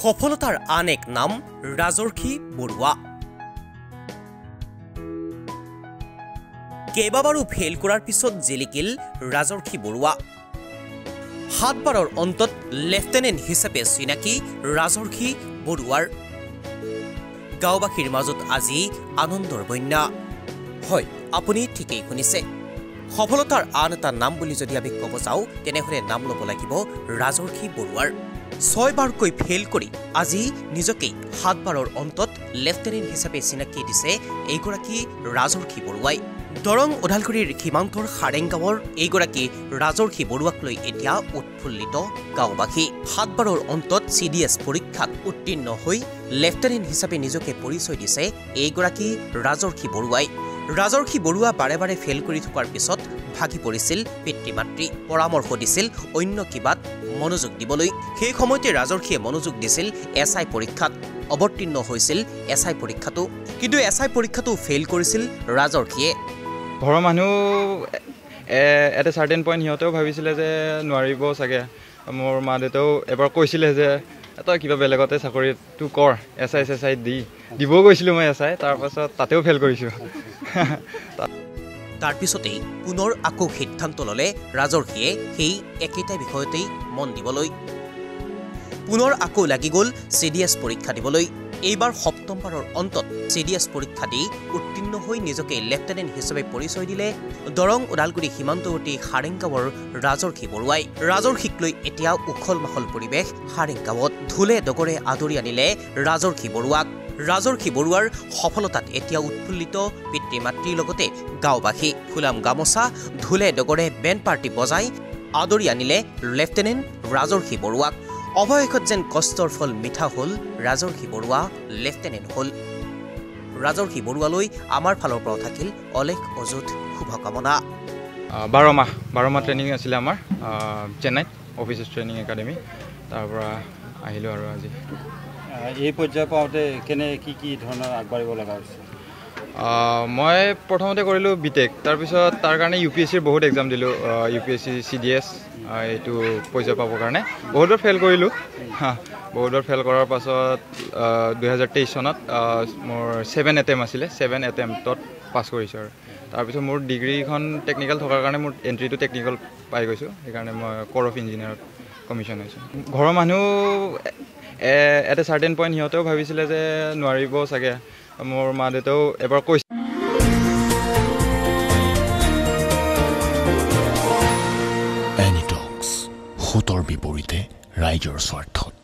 সফলতাৰ আন এক নাম ৰাজৰ্ষি বৰুৱা। কেইবাবাৰো ফেইল কৰাৰ পিছত জিলিকিল ৰাজৰ্ষি বৰুৱা। 7 বাৰৰ অন্তত লেফটেনেণ্ট হিচাপে চিনাকি ৰাজৰ্ষি বৰুৱাৰ। গাঁওবাসীৰ মাজত আজি আনন্দৰ বন্যা। হয়, আপুনি ঠিকেই শুনিছে। সফলতাৰ আন এটা নাম বুলি যদি আমি ক'ব যাওঁ তেনেহ'লে নাম ল'ব লাগিব ৰাজৰ্ষি বৰুৱাৰ। 6 বাৰকৈ ফেইল কৰি আজি নিজকে 7 বাৰৰ অন্তত লেফটেনেণ্ট হিচাপে চিনাকি দিছে এইগৰাকী ৰাজৰ্ষি বৰুৱাই। দৰং ওদালগুৰিৰ সীমান্তৰ সাৰেংগাঁৱৰ এইগৰাকী ৰাজৰ্ষি বৰুৱাক লৈ এতিয়া উৎফুল্লিত গাঁওবাসী। 7 বাৰৰ অন্তত CDS পৰীক্ষাত উত্তীৰ্ণ হৈ লেফটেনেণ্ট হিচাপে নিজকে পৰিচয় দিছে এইগৰাকী ৰাজৰ্ষি বৰুৱাই। ৰাজৰ্ষি বৰুৱা বাৰে বাৰে ফেইল কৰি থকাৰ পিছত ভাগি পৰিছিল পিতৃ মাতৃ। পৰামৰ্শ দিছিল অন্য কিবাত মনোযোগ দিবলৈ। সেই সময়তে ৰাজৰ্ষিয়ে মনোযোগ দিছিল SI পৰীক্ষাত। অৱতীৰ্ণ হৈছিল SI পৰীক্ষাটো, কিন্তু SI পৰীক্ষাটো ফেইল কৰিছিল ৰাজৰ্ষিয়ে। ঘৰৰ মানুহ এট এ চাৰ্টেন পইণ্ট সিহঁতেও ভাবিছিলে যে নোৱাৰিব চাগে। মোৰ মা দেউতাও এবাৰ কৈছিলে যে তই কিবা বেলেগতে চাকৰিটো কৰ, SI দিবও গৈছিলোঁ মই SI, তাৰপাছত তাতেও ফেইল কৰিছোঁ। তাৰপিছতেই পুনৰ আকৌ সিদ্ধান্ত ল'লে ৰাজৰ্ষিয়ে সেই একেটা বিষয়তেই মন দিবলৈ। পুনৰ আকৌ লাগি গ'ল CDS পৰীক্ষা দিবলৈ। এইবাৰ 7ম বাৰৰ অন্তত CDS পৰীক্ষা দি উত্তীৰ্ণ হৈ নিজকে লেফটেনেণ্ট হিচাপে পৰিচয় দিলে দৰং ওদালগুৰি সীমান্তৱৰ্তী সাৰেংগাঁৱৰ ৰাজৰ্ষি বৰুৱাই। ৰাজৰ্ষিক লৈ এতিয়া উখল মাখল পৰিৱেশ সাৰেংগাঁৱত। ঢোলে ডগৰে আদৰি আনিলে ৰাজৰ্ষি বৰুৱাক। ৰাজৰ্ষি বৰুৱাৰ সফলতাত এতিয়া উৎফুল্লিত পিতৃ মাতৃৰ লগতে গাঁওবাসী। ফুলাম গামোচা ঢোলে ডগৰে বেণ্ড পাৰ্টি বজাই আদৰি আনিলে লেফটেনেণ্ট ৰাজৰ্ষি বৰুৱাক। অৱশেষত যেন কষ্টৰ ফল মিঠা হ'ল, ৰাজৰ্ষি বৰুৱা লেফটেনেণ্ট হ'ল। ৰাজৰ্ষি বৰুৱালৈ আমাৰ ফালৰ পৰা থাকিল অলেখ অযুত শুভকামনা। 12 মাহ ট্ৰেইনিং আছিলে আমাৰ চেন্নাইত, অফিচাৰ্ছ ট্ৰেইনিং একাডেমি। তাৰ পৰা আহিলোঁ আৰু আজি এই পৰ্যায় পাওঁতে কি ধৰণৰ আগবাঢ়িব লগা হৈছে? মই প্ৰথমতে কৰিলোঁ BTech, তাৰপিছত তাৰ কাৰণে UPSCৰ বহুত এক্সাম দিলোঁ। UPSC CDS এইটো পৰ্যায় পাবৰ কাৰণে বহুতবাৰ ফেইল কৰিলোঁ। বহুতবাৰ ফেইল কৰাৰ পাছত 2023 চনত মোৰ 7 এটেম্প আছিলে, 7 এটেম্পটত পাছ কৰিছোঁ। আৰু তাৰপিছত মোৰ ডিগ্ৰীখন টেকনিকেল থকাৰ কাৰণে মোৰ এণ্ট্ৰিটো টেকনিকেল পাই গৈছোঁ। সেইকাৰণে মই ক'ৰ অফ ইঞ্জিনিয়াৰত কমিশ্যন হৈছোঁ। ঘৰৰ মানুহ এট এ চাৰ্টেন পইণ্ট সিহঁতেও ভাবিছিলে যে নোৱাৰিব চাগে। মোৰ মা দেউতাও এবাৰ কৈছে। এনিটক্স, সুতৰ বিপৰীতে ৰাইজৰ স্বাৰ্থত।